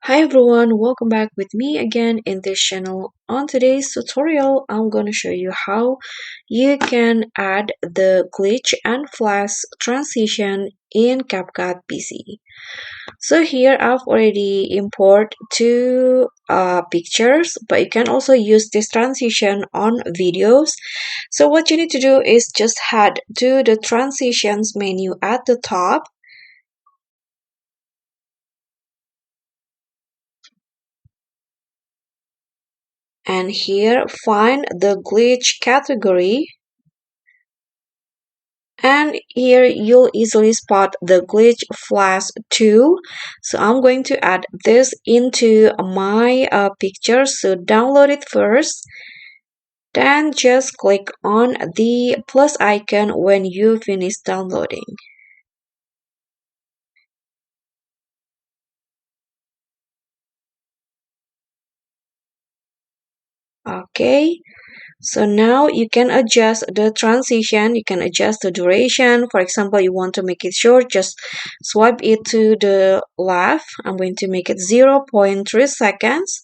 Hi everyone, welcome back with me again in this channel. On today's tutorial, I'm going to show you how you can add the glitch and flash transition in CapCut PC. So here I've already imported two pictures, but you can also use this transition on videos. So what you need to do is just head to the transitions menu at the top. And here find the glitch category, and here you'll easily spot the glitch flash 2. So I'm going to add this into my picture. So download it first, then just click on the plus icon when you finish downloading. Okay, so now you can adjust the transition, you can adjust the duration. For example, you want to make it short, just swipe it to the left. I'm going to make it 0.3 seconds.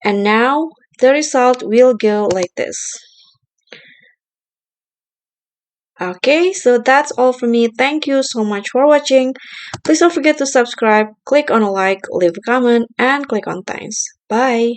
And now the result will go like this. Okay, so that's all for me. Thank you so much for watching. Please don't forget to subscribe, click on a like, leave a comment, and click on thanks. Bye.